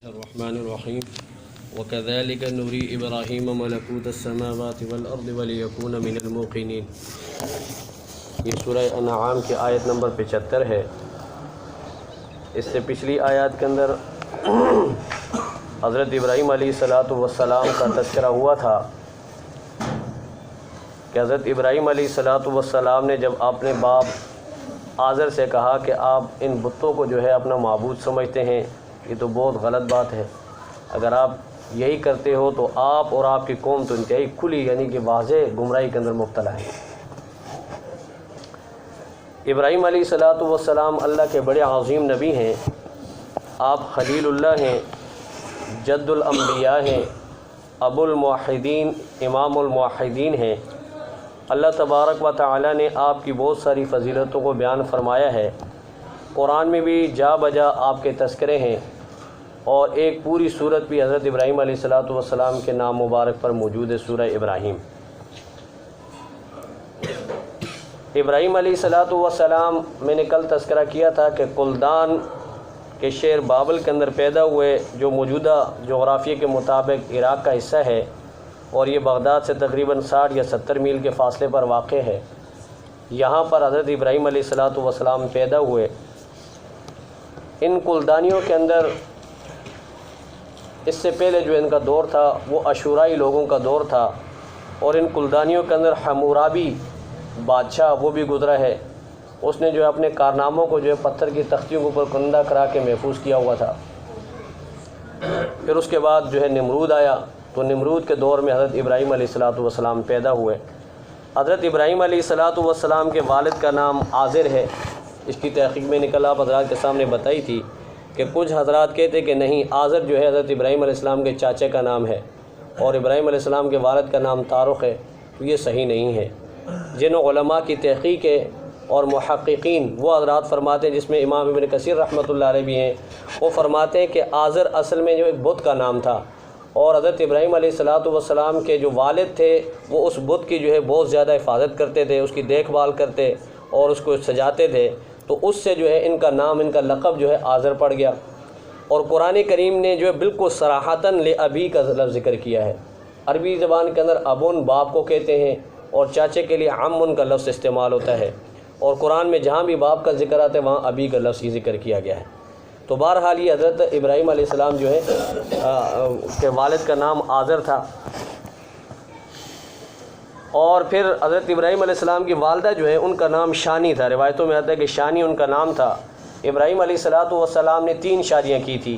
الرحمن الرحیم وَكَذَلِكَ نُرِي إِبْرَاهِيمَ مَلَكُوتَ السَّمَاوَاتِ وَالْأَرْضِ وَلِيَكُونَ مِنَ الْمُوقِنِينَ۔ یہ سورہ انعام کی آیت نمبر 75 ہے۔ اس سے پچھلی آیات کے اندر حضرت ابراہیم علیہ السلام کا تذکرہ ہوا تھا کہ حضرت ابراہیم علیہ السلام نے جب اپنے باپ آزر سے کہا کہ آپ ان بتوں کو جو ہے اپنا معبود سمجھتے ہیں، یہ تو بہت غلط بات ہے، اگر آپ یہی کرتے ہو تو آپ اور آپ کی قوم تو انتہائی کھلی یعنی کہ واضح گمراہی کے اندر مبتلا ہے۔ ابراہیم علیہ السلام اللہ کے بڑے عظیم نبی ہیں، آپ خلیل اللہ ہیں، جد الانبیاء ہیں، ابو الموحدین، امام الموحدین ہیں۔ اللہ تبارک و تعالی نے آپ کی بہت ساری فضیلتوں کو بیان فرمایا ہے، قرآن میں بھی جا بجا آپ کے تذکرے ہیں، اور ایک پوری صورت بھی حضرت ابراہیم علیہ السلام کے نام مبارک پر موجود ہے، سورہ ابراہیم۔ ابراہیم علیہ السلام میں نے کل تذکرہ کیا تھا کہ کلدان کے شہر بابل کے اندر پیدا ہوئے، جو موجودہ جغرافیے کے مطابق عراق کا حصہ ہے، اور یہ بغداد سے تقریباً 60 یا 70 میل کے فاصلے پر واقع ہے۔ یہاں پر حضرت ابراہیم علیہ السلام پیدا ہوئے۔ ان کلدانیوں کے اندر اس سے پہلے جو ان کا دور تھا وہ اشورائی لوگوں کا دور تھا، اور ان کلدانیوں کے اندر حمورابی بادشاہ وہ بھی گزرا ہے۔ اس نے جو ہے اپنے کارناموں کو جو ہے پتھر کی تختیوں کے اوپر کنندہ کرا کے محفوظ کیا ہوا تھا۔ پھر اس کے بعد جو ہے نمرود آیا، تو نمرود کے دور میں حضرت ابراہیم علیہ السلام پیدا ہوئے۔ حضرت ابراہیم علیہ السلام کے والد کا نام آزر ہے۔ اس کی تحقیق میں کل آپ حضرات کے سامنے بتائی تھی کہ کچھ حضرات کہتے کہ نہیں، آزر جو ہے حضرت ابراہیم علیہ السلام کے چاچے کا نام ہے، اور ابراہیم علیہ السلام کے والد کا نام طارق ہے، تو یہ صحیح نہیں ہے۔ جن علماء کی تحقیق ہے اور محققین وہ حضرات فرماتے ہیں، جس میں امام ابن کثیر رحمۃ اللہ علیہ بھی ہیں، وہ فرماتے ہیں کہ آزر اصل میں جو ایک بت کا نام تھا، اور حضرت ابراہیم علیہ السلام کے جو والد تھے وہ اس بت کی جو ہے بہت زیادہ حفاظت کرتے تھے، اس کی دیکھ بھال کرتے اور اس کو سجاتے تھے، تو اس سے جو ہے ان کا نام، ان کا لقب جو ہے آزر پڑ گیا۔ اور قرآن کریم نے جو ہے بالکل صراحتاً لابی کا لفظ ذکر کیا ہے۔ عربی زبان کے اندر ابن باپ کو کہتے ہیں، اور چاچے کے لیے عمن کا لفظ استعمال ہوتا ہے، اور قرآن میں جہاں بھی باپ کا ذکر آتا ہے وہاں ابی کا لفظ ہی ذکر کیا گیا ہے۔ تو بہرحال یہ حضرت ابراہیم علیہ السلام جو ہے کے والد کا نام آزر تھا، اور پھر حضرت ابراہیم علیہ السلام کی والدہ جو ہے ان کا نام شانی تھا۔ روایتوں میں آتا ہے کہ شانی ان کا نام تھا۔ ابراہیم علیہ السلام نے 3 شادیاں کی تھی،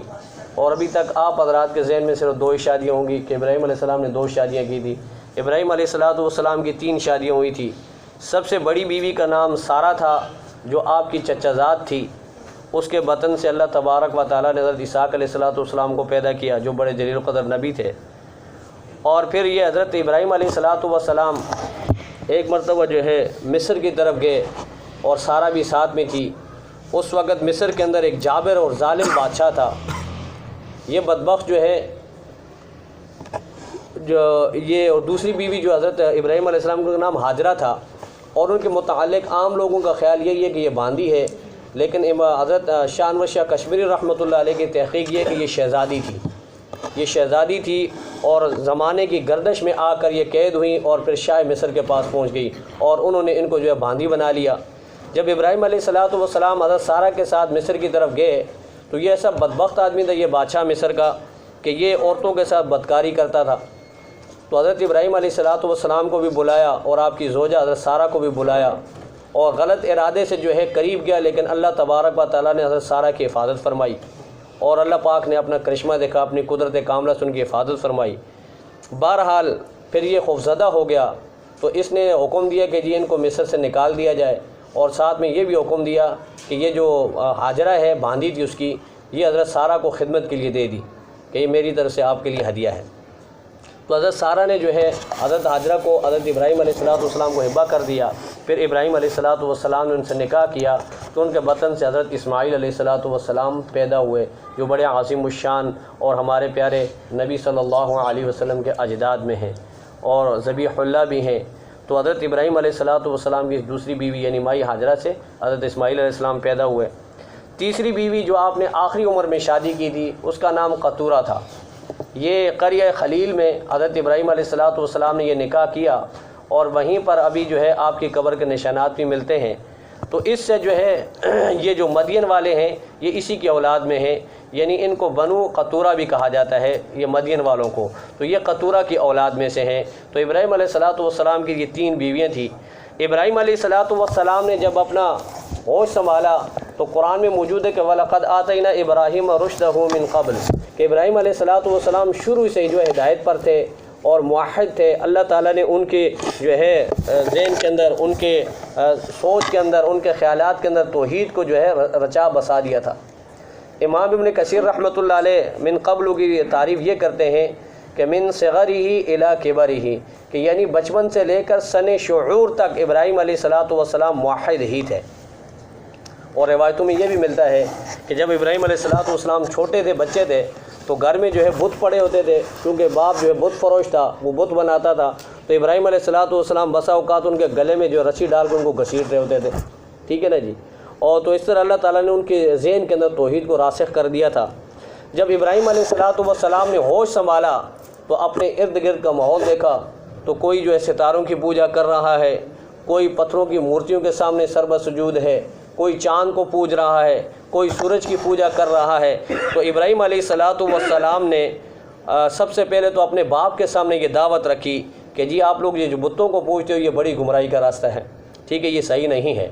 اور ابھی تک آپ حضرات کے ذہن میں صرف 2 ہی شادیاں ہوں گی کہ ابراہیم علیہ السلام نے 2 شادیاں کی تھی۔ ابراہیم علیہ السلام کی 3 شادیاں ہوئی تھی۔ سب سے بڑی بیوی کا نام سارہ تھا، جو آپ کی چچا زاد تھی۔ اس کے بطن سے اللہ تبارک و تعالیٰ نے حضرت اسحاق علیہ السلام کو پیدا کیا، جو بڑے جلیل القدر نبی تھے۔ اور پھر یہ حضرت ابراہیم علیہ السلام ایک مرتبہ جو ہے مصر کی طرف گئے، اور سارہ بھی ساتھ میں تھی۔ اس وقت مصر کے اندر ایک جابر اور ظالم بادشاہ تھا۔ یہ بدبخت جو ہے اور دوسری بیوی جو حضرت ابراہیم علیہ السلام کا نام ہاجرہ تھا، اور ان کے متعلق عام لوگوں کا خیال یہی ہے کہ یہ باندھی ہے، لیکن حضرت شاہ انور شاہ کشمیری رحمۃ اللہ علیہ کی تحقیق یہ ہے کہ یہ شہزادی تھی۔ یہ شہزادی تھی، اور زمانے کی گردش میں آ کر یہ قید ہوئی، اور پھر شاہ مصر کے پاس پہنچ گئی، اور انہوں نے ان کو جو ہے باندھی بنا لیا۔ جب ابراہیم علیہ السلام حضرت سارہ کے ساتھ مصر کی طرف گئے، تو یہ ایسا بدبخت آدمی تھا یہ بادشاہ مصر کا کہ یہ عورتوں کے ساتھ بدکاری کرتا تھا۔ تو حضرت ابراہیم علیہ السلام کو بھی بلایا، اور آپ کی زوجہ حضرت سارہ کو بھی بلایا، اور غلط ارادے سے جو ہے قریب گیا، لیکن اللہ تبارک و تعالیٰ نے حضرت سارہ کی حفاظت فرمائی، اور اللہ پاک نے اپنا کرشمہ دیکھا، اپنی قدرت کاملہ سے ان کی حفاظت فرمائی۔ بہرحال پھر یہ خوفزدہ ہو گیا، تو اس نے حکم دیا کہ جی ان کو مصر سے نکال دیا جائے، اور ساتھ میں یہ بھی حکم دیا کہ یہ جو ہاجرہ ہے باندھی تھی اس کی، یہ حضرت سارہ کو خدمت کے لیے دے دی کہ یہ میری طرف سے آپ کے لیے ہدیہ ہے۔ تو حضرت سارہ نے جو ہے حضرت ہاجرہ کو حضرت ابراہیم علیہ السلام کو ہبہ کر دیا۔ پھر ابراہیم علیہ السلام نے ان سے نکاح کیا، تو ان کے بطن سے حضرت اسماعیل علیہ السلام پیدا ہوئے، جو بڑے عظیم الشان اور ہمارے پیارے نبی صلی اللہ علیہ وسلم کے اجداد میں ہیں، اور ذبیح اللہ بھی ہیں۔ تو حضرت ابراہیم علیہ السلام کی دوسری بیوی یعنی مائی ہاجرہ سے حضرت اسماعیل علیہ السلام پیدا ہوئے۔ تیسری بیوی جو آپ نے آخری عمر میں شادی کی تھی اس کا نام قطورہ تھا۔ یہ قریہ خلیل میں حضرت ابراہیم علیہ السلام نے یہ نکاح کیا، اور وہیں پر ابھی جو ہے آپ کی قبر کے نشانات بھی ملتے ہیں۔ تو اس سے جو ہے یہ جو مدین والے ہیں یہ اسی کی اولاد میں ہیں، یعنی ان کو بنو قطورہ بھی کہا جاتا ہے، یہ مدین والوں کو، تو یہ قطورہ کی اولاد میں سے ہیں۔ تو ابراہیم علیہ السلام کی یہ 3 بیویاں تھیں۔ ابراہیم علیہ السلام نے جب اپنا ہوش سنبھالا تو قرآن میں موجود ہے کہ وَلَقَدْ آتَيْنَا إِبْرَاهِيمَ رُشْدَهُ مِنْ قَبْلُ، کہ ابراہیم علیہ السلام شروع سے جو ہے ہدایت پر تھے اور موحد تھے۔ اللہ تعالیٰ نے ان کے جو ہے ذہن کے اندر، ان کے سوچ کے اندر، ان کے خیالات کے اندر توحید کو جو ہے رچا بسا دیا تھا۔ امام ابن کثیر رحمۃ اللہ علیہ من قبل کی تعریف یہ کرتے ہیں کہ من صغرہ الی کبرہ، کہ یعنی بچپن سے لے کر سن شعور تک ابراہیم علیہ السلام موحد ہی تھے۔ اور روایتوں میں یہ بھی ملتا ہے کہ جب ابراہیم علیہ السلام چھوٹے تھے، بچے تھے، تو گھر میں جو ہے بت پڑے ہوتے تھے، کیونکہ باپ جو ہے بت فروش تھا، وہ بت بناتا تھا، تو ابراہیم علیہ السلام بسا اوقات ان کے گلے میں جو رسی ڈال کر ان کو گھسیٹ رہے ہوتے تھے، ٹھیک ہے نا جی۔ اور تو اس طرح اللہ تعالیٰ نے ان کے ذہن کے اندر توحید کو راسخ کر دیا تھا۔ جب ابراہیم علیہ السلام نے ہوش سنبھالا تو اپنے ارد گرد کا ماحول دیکھا، تو کوئی جو ہے ستاروں کی پوجا کر رہا ہے، کوئی پتھروں کی مورتیوں کے سامنے سر سجود ہے، کوئی چاند کو پوج رہا ہے، کوئی سورج کی پوجا کر رہا ہے۔ تو ابراہیم علیہ السلام نے سب سے پہلے تو اپنے باپ کے سامنے یہ دعوت رکھی کہ جی آپ لوگ یہ جو بتوں کو پوجتے ہو یہ بڑی گمراہی کا راستہ ہے، ٹھیک ہے، یہ صحیح نہیں ہے۔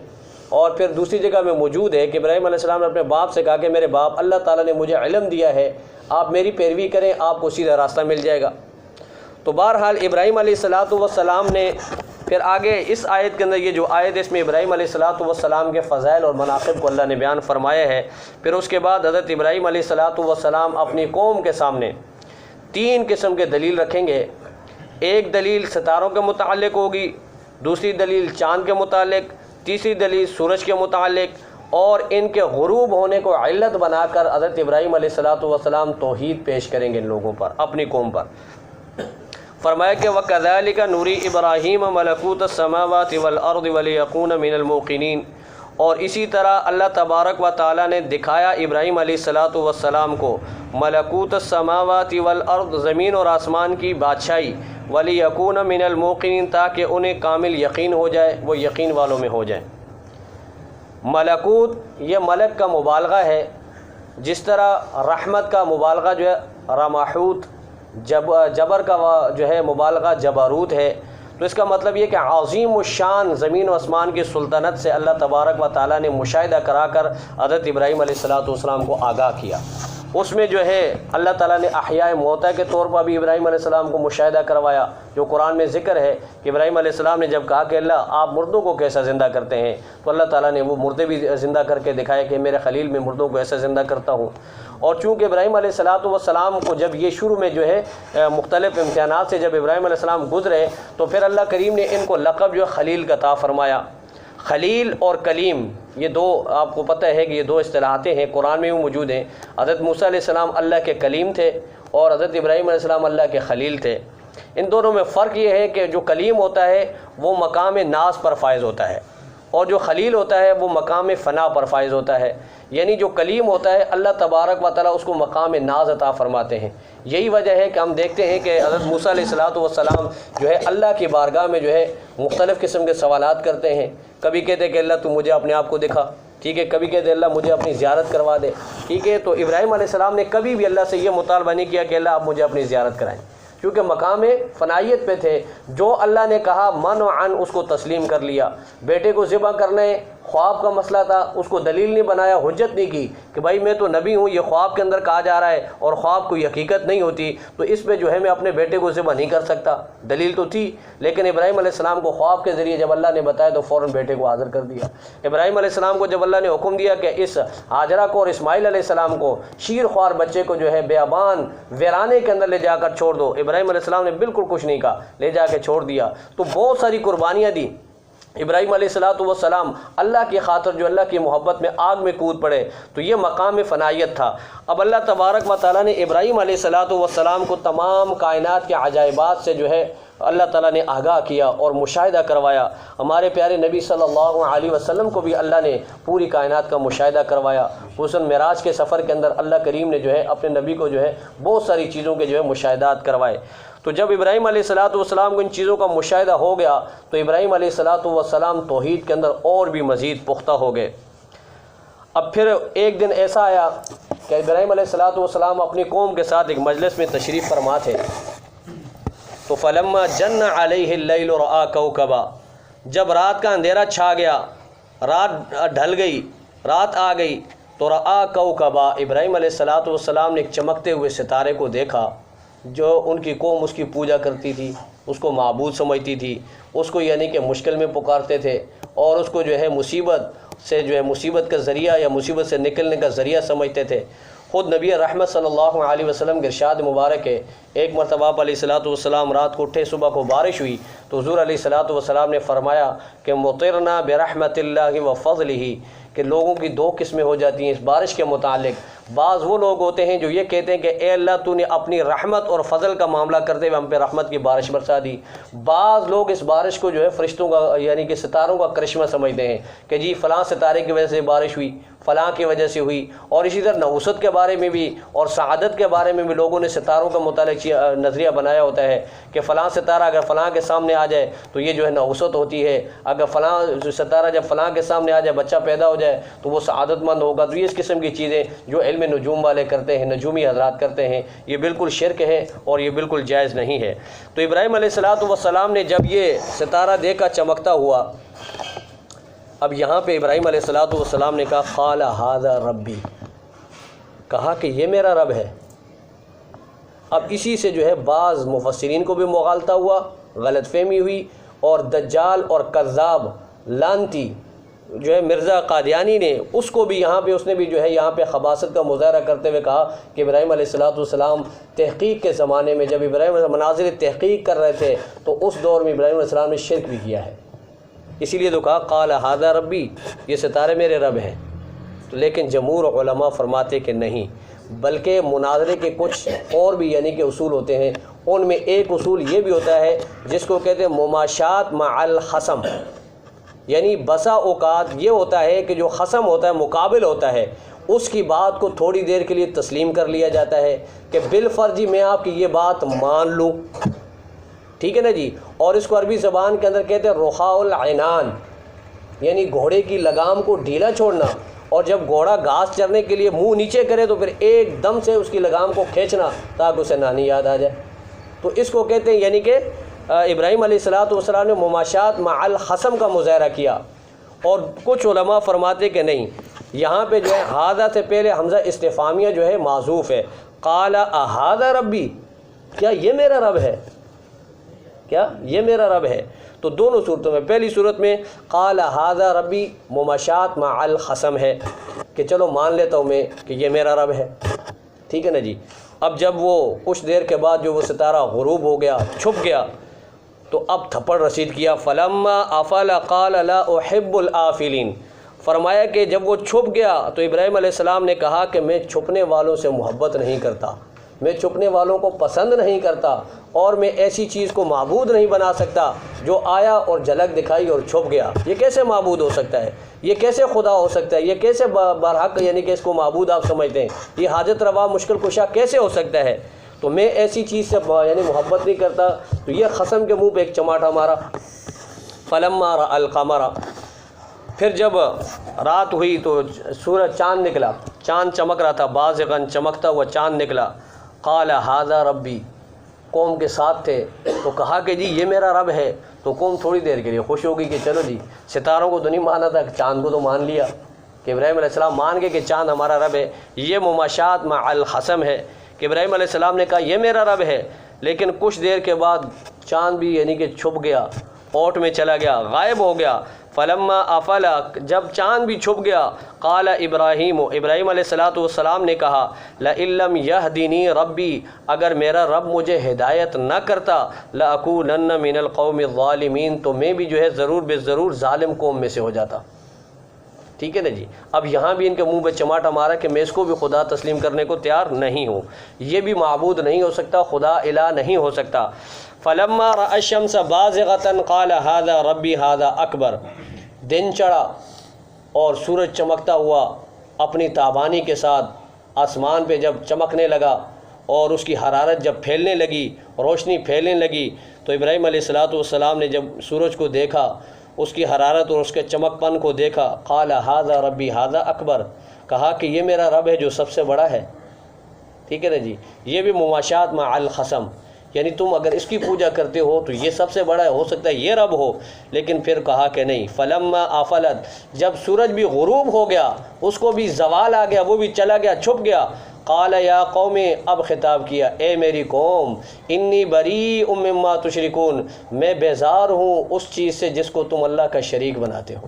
اور پھر دوسری جگہ میں موجود ہے کہ ابراہیم علیہ السلام نے اپنے باپ سے کہا کہ میرے باپ، اللہ تعالیٰ نے مجھے علم دیا ہے، آپ میری پیروی کریں، آپ کو سیدھا راستہ مل جائے گا۔ تو بہرحال ابراہیم علیہ السلام نے پھر آگے اس آیت کے اندر، یہ جو آیت اس میں ابراہیم علیہ السلام کے فضائل اور مناقب کو اللہ نے بیان فرمایا ہے۔ پھر اس کے بعد حضرت ابراہیم علیہ السلام اپنی قوم کے سامنے 3 قسم کے دلیل رکھیں گے۔ ایک دلیل ستاروں کے متعلق ہوگی، دوسری دلیل چاند کے متعلق، تیسری دلیل سورج کے متعلق، اور ان کے غروب ہونے کو علت بنا کر حضرت ابراہیم علیہ السلام توحید پیش کریں گے ان لوگوں پر، اپنی قوم پر۔ فرمایا کہ وَكَذَلِكَ نُرِي إِبْرَاهِيمَ مَلَكُوتَ السَّمَاوَاتِ وَالْأَرْضِ وَلِيَكُونَ مِنَ الْمُوقِنِينَ، اور اسی طرح اللہ تبارک و تعالیٰ نے دکھایا ابراہیم علیہ السلام کو ملکوت السماوات والارض، زمین اور آسمان کی بادشاہی، وَلِيَكُونَ مِنَ الْمُوقِنِينَ، تاکہ انہیں کامل یقین ہو جائے، وہ یقین والوں میں ہو جائیں۔ ملکوت یہ ملک کا مبالغہ ہے، جس طرح رحمت کا مبالغہ جو ہے رماحوت، جبر کا جو ہے مبالغہ جبروت ہے۔ تو اس کا مطلب یہ کہ عظیم الشان زمین و آسمان کی سلطنت سے اللہ تبارک و تعالیٰ نے مشاہدہ کرا کر حضرت ابراہیم علیہ السلام کو آگاہ کیا۔ اس میں جو ہے اللہ تعالیٰ نے احیاء موتا کے طور پر بھی ابراہیم علیہ السلام کو مشاہدہ کروایا، جو قرآن میں ذکر ہے کہ ابراہیم علیہ السلام نے جب کہا کہ اللہ آپ مردوں کو کیسا زندہ کرتے ہیں، تو اللہ تعالیٰ نے وہ مردے بھی زندہ کر کے دکھائے کہ میرے خلیل میں مردوں کو ایسا زندہ کرتا ہوں۔ اور چونکہ ابراہیم علیہ السلام کو جب یہ شروع میں جو ہے مختلف امتحانات سے جب ابراہیم علیہ السلام گزرے، تو پھر اللہ کریم نے ان کو لقب جو ہے خلیل کا عطا فرمایا۔ خلیل اور کلیم یہ دو آپ کو پتہ ہے کہ یہ دو اصطلاحاتیں ہیں، قرآن میں بھی موجود ہیں۔ حضرت موسیٰ علیہ السلام اللہ کے کلیم تھے اور حضرت ابراہیم علیہ السلام اللہ کے خلیل تھے۔ ان دونوں میں فرق یہ ہے کہ جو کلیم ہوتا ہے وہ مقام ناز پر فائز ہوتا ہے، اور جو خلیل ہوتا ہے وہ مقام فنا پر فائز ہوتا ہے۔ یعنی جو کلیم ہوتا ہے اللہ تبارک و تعالیٰ اس کو مقام ناز عطا فرماتے ہیں۔ یہی وجہ ہے کہ ہم دیکھتے ہیں کہ حضرت موسیٰ علیہ السلام جو ہے اللہ کی بارگاہ میں جو ہے مختلف قسم کے سوالات کرتے ہیں۔ کبھی کہتے ہیں کہ اللہ تو مجھے اپنے آپ کو دکھا، ٹھیک ہے، کبھی کہتے ہیں اللہ مجھے اپنی زیارت کروا دے، ٹھیک ہے۔ تو ابراہیم علیہ السلام نے کبھی بھی اللہ سے یہ مطالبہ نہیں کیا کہ اللہ آپ مجھے اپنی زیارت کرائیں، کیونکہ مقام فنائیت پہ تھے۔ جو اللہ نے کہا من و عن اس کو تسلیم کر لیا۔ بیٹے کو ذبح کرنے خواب کا مسئلہ تھا، اس کو دلیل نہیں بنایا، حجت نہیں کی کہ بھائی میں تو نبی ہوں، یہ خواب کے اندر کہا جا رہا ہے اور خواب کوئی حقیقت نہیں ہوتی، تو اس پہ جو ہے میں اپنے بیٹے کو ذبح نہیں کر سکتا۔ دلیل تو تھی، لیکن ابراہیم علیہ السلام کو خواب کے ذریعے جب اللہ نے بتایا تو فوراً بیٹے کو حاضر کر دیا۔ ابراہیم علیہ السلام کو جب اللہ نے حکم دیا کہ اس ہاجرہ کو اور اسماعیل علیہ السلام کو شیر خوار بچے کو جو ہے بیابان ویرانے کے اندر لے جا کر چھوڑ دو، ابراہیم علیہ السلام نے بالکل کچھ نہیں کہا، لے جا کے چھوڑ دیا۔ تو بہت ساری قربانیاں دی ابراہیم علیہ السلام اللہ کی خاطر، جو اللہ کی محبت میں آگ میں کود پڑے، تو یہ مقام فنائیت تھا۔ اب اللہ تبارک و تعالیٰ نے ابراہیم علیہ السلام کو تمام کائنات کے عجائبات سے جو ہے اللہ تعالیٰ نے آگاہ کیا اور مشاہدہ کروایا۔ ہمارے پیارے نبی صلی اللہ علیہ وسلم کو بھی اللہ نے پوری کائنات کا مشاہدہ کروایا۔ خصوصاً معراج کے سفر کے اندر اللہ کریم نے جو ہے اپنے نبی کو جو ہے بہت ساری چیزوں کے جو ہے مشاہدات کروائے۔ تو جب ابراہیم علیہ السلام کو ان چیزوں کا مشاہدہ ہو گیا تو ابراہیم علیہ السلام توحید کے اندر اور بھی مزید پختہ ہو گئے۔ اب پھر ایک دن ایسا آیا کہ ابراہیم علیہ السلام اپنی قوم کے ساتھ ایک مجلس میں تشریف فرما تھے، تو فلما جن علیہ اللیل رأى کوکبا، جب رات کا اندھیرا چھا گیا، رات ڈھل گئی، رات آ گئی، تو رأى کوکبا، ابراہیم علیہ السلام نے ایک چمکتے ہوئے ستارے کو دیکھا جو ان کی قوم اس کی پوجا کرتی تھی، اس کو معبود سمجھتی تھی، اس کو یعنی کہ مشکل میں پکارتے تھے اور اس کو جو ہے مصیبت سے جو ہے مصیبت کا ذریعہ یا مصیبت سے نکلنے کا ذریعہ سمجھتے تھے۔ خود نبی رحمت صلی اللہ علیہ وسلم کے ارشاد مبارک ہے، ایک مرتبہ علیہ السلام رات کو اٹھے، صبح کو بارش ہوئی تو حضور علیہ السلام نے فرمایا کہ مطرنا برحمت اللہ و فضلہ، کہ لوگوں کی دو قسمیں ہو جاتی ہیں اس بارش کے متعلق۔ بعض وہ لوگ ہوتے ہیں جو یہ کہتے ہیں کہ اے اللہ تو نے اپنی رحمت اور فضل کا معاملہ کرتے ہوئے ہم پہ رحمت کی بارش برسا دی۔ بعض لوگ اس بارش کو جو ہے فرشتوں کا یعنی کہ ستاروں کا کرشمہ سمجھتے ہیں کہ جی فلاں ستارے کی وجہ سے بارش ہوئی، فلاں کی وجہ سے ہوئی۔ اور اسی طرح نحوست کے بارے میں بھی اور سعادت کے بارے میں بھی لوگوں نے ستاروں کا متعلق نظریہ بنایا ہوتا ہے کہ فلاں ستارہ اگر فلاں کے سامنے آ جائے تو یہ جو ہے نحوست ہوتی ہے، اگر فلاں ستارہ جب فلاں کے سامنے آ جائے، بچہ پیدا ہو جائے تو وہ سعادت مند ہوگا۔ تو یہ اس قسم کی چیزیں جو علم نجوم والے کرتے ہیں، نجومی حضرات کرتے ہیں، یہ بالکل شرک ہے اور یہ بالکل جائز نہیں ہے۔ تو ابراہیم علیہ السلام نے جب یہ ستارہ دیکھا چمکتا ہوا، اب یہاں پہ ابراہیم علیہ السلام نے کہا قال ھذا ربی، کہا کہ یہ میرا رب ہے۔ اب اسی سے جو ہے بعض مفسرین کو بھی مغالطہ ہوا، غلط فہمی ہوئی، اور دجال اور کذاب لانتی جو ہے مرزا قادیانی نے اس کو بھی یہاں پہ اس نے بھی جو ہے یہاں پہ خباثت کا مظاہرہ کرتے ہوئے کہا کہ ابراہیم علیہ السلام تحقیق کے زمانے میں جب ابراہیم مناظر تحقیق کر رہے تھے تو اس دور میں ابراہیم علیہ السلام نے شرک بھی کیا ہے، اسی لیے تو کہا قال ھذا ربی، یہ ستارے میرے رب ہیں۔ لیکن جمہور علماء فرماتے کہ نہیں، بلکہ مناظرے کے کچھ اور بھی یعنی کہ اصول ہوتے ہیں، ان میں ایک اصول یہ بھی ہوتا ہے جس کو کہتے ہیں مماشات مع الخصم، یعنی بسا اوقات یہ ہوتا ہے کہ جو خصم ہوتا ہے، مقابل ہوتا ہے، اس کی بات کو تھوڑی دیر کے لیے تسلیم کر لیا جاتا ہے کہ بالفرضی میں آپ کی یہ بات مان لوں، ٹھیک ہے نا جی۔ اور اس کو عربی زبان کے اندر کہتے ہیں رخاء العنان، یعنی گھوڑے کی لگام کو ڈھیلا چھوڑنا، اور جب گھوڑا گھاس چرنے کے لیے منہ نیچے کرے تو پھر ایک دم سے اس کی لگام کو کھینچنا تاکہ اسے نانی یاد آ جائے، تو اس کو کہتے ہیں یعنی کہ ابراہیم علیہ السلام نے مماشات مع الخصم کا مظاہرہ کیا۔ اور کچھ علماء فرماتے کہ نہیں، یہاں پہ جو ہے ھذا سے پہلے حمزہ استفہامیہ جو ہے معذوف ہے، قال اھذا ربی، کیا یہ میرا رب ہے، کیا یہ میرا رب ہے۔ تو دونوں صورتوں میں، پہلی صورت میں قال ھذا ربی مماشات مع الخصم ہے کہ چلو مان لیتا ہوں میں کہ یہ میرا رب ہے، ٹھیک ہے نا جی۔ اب جب وہ کچھ دیر کے بعد جو وہ ستارہ غروب ہو گیا، چھپ گیا، تو اب تھپڑ رسید کیا، فلما افل قال لا احب الافلین، فرمایا کہ جب وہ چھپ گیا تو ابراہیم علیہ السلام نے کہا کہ میں چھپنے والوں سے محبت نہیں کرتا، میں چھپنے والوں کو پسند نہیں کرتا، اور میں ایسی چیز کو معبود نہیں بنا سکتا جو آیا اور جھلک دکھائی اور چھپ گیا۔ یہ کیسے معبود ہو سکتا ہے، یہ کیسے خدا ہو سکتا ہے، یہ کیسے برحق یعنی کہ اس کو معبود آپ سمجھتے ہیں، یہ حاجت روا مشکل کشا کیسے ہو سکتا ہے، تو میں ایسی چیز سے یعنی محبت نہیں کرتا۔ تو یہ قسم کے منہ پہ ایک چماٹا مارا۔ فلما رأى القمر، پھر جب رات ہوئی تو سورج چاند نکلا، چاند چمک رہا تھا، بازغاً چمکتا ہوا چاند نکلا، قال ھذا ربی، قوم کے ساتھ تھے تو کہا کہ جی یہ میرا رب ہے، تو قوم تھوڑی دیر کے لیے خوش ہو گئی کہ چلو جی، ستاروں کو تو نہیں مانا تھا، چاند کو تو مان لیا، کہ ابراہیم علیہ السلام مان گئے کہ چاند ہمارا رب ہے۔ یہ مماشات مع الخصم ہے کہ ابراہیم علیہ السلام نے کہا یہ میرا رب ہے، لیکن کچھ دیر کے بعد چاند بھی یعنی کہ چھپ گیا، اوٹ میں چلا گیا، غائب ہو گیا۔ فلما افل، جب چاند بھی چھپ گیا، قال ابراہیم، ابراہیم علیہ السلام نے کہا لئن لم یہدنی ربی، اگر میرا رب مجھے ہدایت نہ کرتا، لاکونن من القوم الظالمین، تو میں بھی جو ہے ضرور بے ضرور ظالم قوم میں سے ہو جاتا۔ ٹھیک ہے نا جی. اب یہاں بھی ان کے منہ پہ چماٹا مارا کہ میں اس کو بھی خدا تسلیم کرنے کو تیار نہیں ہوں، یہ بھی معبود نہیں ہو سکتا، خدا الہ نہیں ہو سکتا. فلما رأى الشمس بازغة قال هذا ربي هذا اکبر. دن چڑھا اور سورج چمکتا ہوا اپنی تابانی کے ساتھ آسمان پہ جب چمکنے لگا اور اس کی حرارت جب پھیلنے لگی، روشنی پھیلنے لگی، تو ابراہیم علیہ السلام نے جب سورج کو دیکھا، اس کی حرارت اور اس کے چمک پن کو دیکھا، قال ھذا ربی ھذا اکبر، کہا کہ یہ میرا رب ہے جو سب سے بڑا ہے. ٹھیک ہے نا جی. یہ بھی مماشات مع الخصم، یعنی تم اگر اس کی پوجا کرتے ہو تو یہ سب سے بڑا ہے، ہو سکتا ہے یہ رب ہو. لیکن پھر کہا کہ نہیں. فلما آفلت، جب سورج بھی غروب ہو گیا، اس کو بھی زوال آ گیا، وہ بھی چلا گیا، چھپ گیا. قال یا قوم، اب خطاب کیا، اے میری قوم، انی بریء مما تشرکون، میں بیزار ہوں اس چیز سے جس کو تم اللہ کا شریک بناتے ہو.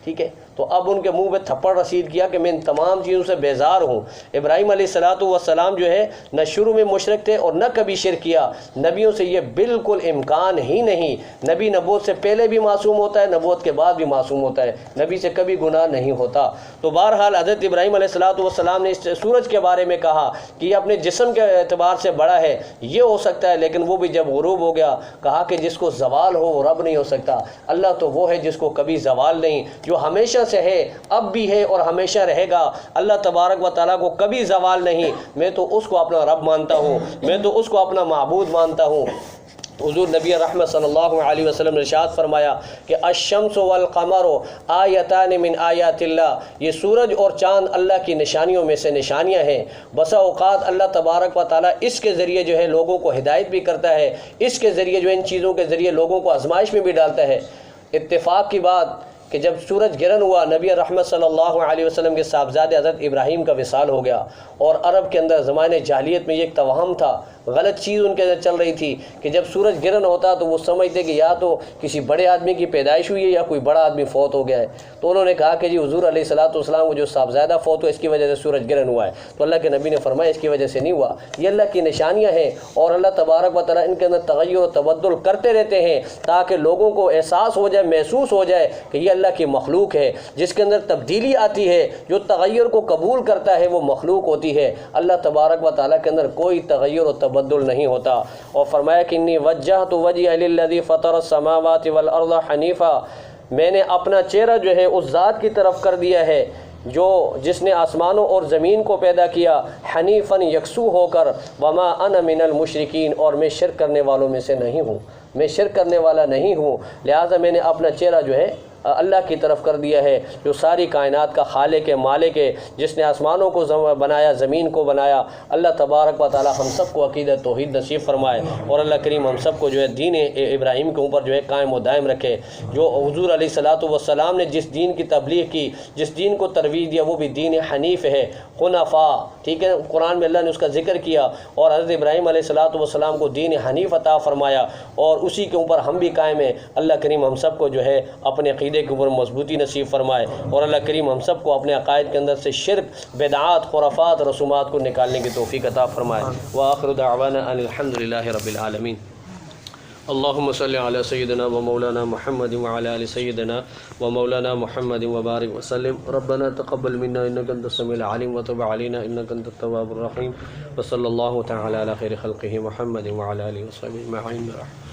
ٹھیک ہے. تو اب ان کے منہ پہ تھپڑ رسید کیا کہ میں ان تمام چیزوں سے بیزار ہوں. ابراہیم علیہ السلام جو ہے نہ شروع میں مشرک تھے اور نہ کبھی شرک کیا. نبیوں سے یہ بالکل امکان ہی نہیں. نبی نبوت سے پہلے بھی معصوم ہوتا ہے، نبوت کے بعد بھی معصوم ہوتا ہے، نبی سے کبھی گناہ نہیں ہوتا. تو بہرحال حضرت ابراہیم علیہ السلام نے اس سورج کے بارے میں کہا کہ یہ اپنے جسم کے اعتبار سے بڑا ہے، یہ ہو سکتا ہے، لیکن وہ بھی جب غروب ہو گیا کہا کہ جس کو زوال ہو وہ رب نہیں ہو سکتا. اللہ تو وہ ہے جس کو کبھی زوال نہیں، جو ہمیشہ سے ہے، اب بھی ہے اور ہمیشہ رہے گا. اللہ تبارک و تعالیٰ کو کبھی زوال نہیں. میں تو اس کو اپنا رب مانتا ہوں، میں تو اس کو اپنا معبود مانتا ہوں. حضور نبی رحمت صلی اللہ علیہ وسلم نے ارشاد فرمایا کہ الشمس والقمر آیتان من آیات اللہ، یہ سورج اور چاند اللہ کی نشانیوں میں سے نشانیاں ہیں. بسا اوقات اللہ تبارک و تعالیٰ اس کے ذریعے جو ہے لوگوں کو ہدایت بھی کرتا ہے، اس کے ذریعے جو ان چیزوں کے ذریعے لوگوں کو آزمائش میں بھی ڈالتا ہے. اتفاق کی بات کہ جب سورج گرہن ہوا، نبی رحمت صلی اللہ علیہ وسلم کے صاحبزادے حضرت ابراہیم کا وصال ہو گیا. اور عرب کے اندر زمانے جاہلیت میں یہ ایک توہم تھا، غلط چیز ان کے اندر چل رہی تھی کہ جب سورج گرہن ہوتا تو وہ سمجھتے کہ یا تو کسی بڑے آدمی کی پیدائش ہوئی ہے یا کوئی بڑا آدمی فوت ہو گیا ہے. تو انہوں نے کہا کہ جی حضور علیہ السلام کو جو صاحبزادہ فوت ہوا اس کی وجہ سے سورج گرہن ہوا ہے. تو اللہ کے نبی نے فرمایا اس کی وجہ سے نہیں ہوا، یہ اللہ کی نشانیاں ہیں اور اللہ تبارک و تعالیٰ ان کے اندر تغیر و تبدل کرتے رہتے ہیں تاکہ لوگوں کو احساس ہو جائے، محسوس ہو جائے کہ یہ اللہ کی مخلوق ہے. جس کے اندر تبدیلی آتی ہے، جو تغیر کو قبول کرتا ہے، وہ مخلوق ہوتی ہے. اللہ تبارک و تعالیٰ کے اندر کوئی تغیر و تبدل نہیں ہوتا. اور فرمایا کہ انی وجہت وجہی للذی فطر السماوات والارض حنیفا، میں نے اپنا چہرہ جو ہے اس ذات کی طرف کر دیا ہے جس نے آسمانوں اور زمین کو پیدا کیا، حنیفاً یکسو ہو کر، وما انا من المشرکین، اور میں شرک کرنے والوں میں سے نہیں ہوں، میں شرک کرنے والا نہیں ہوں. لہٰذا میں نے اپنا چہرہ جو ہے اللہ کی طرف کر دیا ہے جو ساری کائنات کا خالق ہے، مالک ہے، جس نے آسمانوں کو بنایا، زمین کو بنایا. اللہ تبارک و تعالیٰ ہم سب کو عقیدت توحید نصیب فرمائے اور اللہ کریم ہم سب کو جو ہے دین ابراہیم کے اوپر جو ہے قائم و دائم رکھے. جو حضور علیہ السلام نے جس دین کی تبلیغ کی، جس دین کو ترویج دیا، وہ بھی دین حنیف ہے، حنفاء. ٹھیک ہے. قرآن میں اللہ نے اس کا ذکر کیا اور حضرت ابراہیم علیہ السلام کو دین حنیف عطا فرمایا اور اسی کے اوپر ہم بھی قائم ہیں. اللہ کریم ہم سب کو جو ہے اپنے عقیدے کے اوپر مضبوطی نصیب فرمائے اور اللہ کریم ہم سب کو اپنے عقائد کے اندر سے شرک، بدعات، خرافات، رسومات کو نکالنے کی توفیق عطا فرمائے. وآخر دعوانا ان الحمدللہ رب العالمین. اللهم صل على سيدنا ومولانا محمد وعلى آل سيدنا ومولانا محمد وبارك وسلم. ربنا تقبل منا إنك أنت السميع العليم وتب علينا إنك أنت التواب الرحيم. وصلى الله تعالى على خير خلقه محمد وعلى آله وصحبه أجمعين.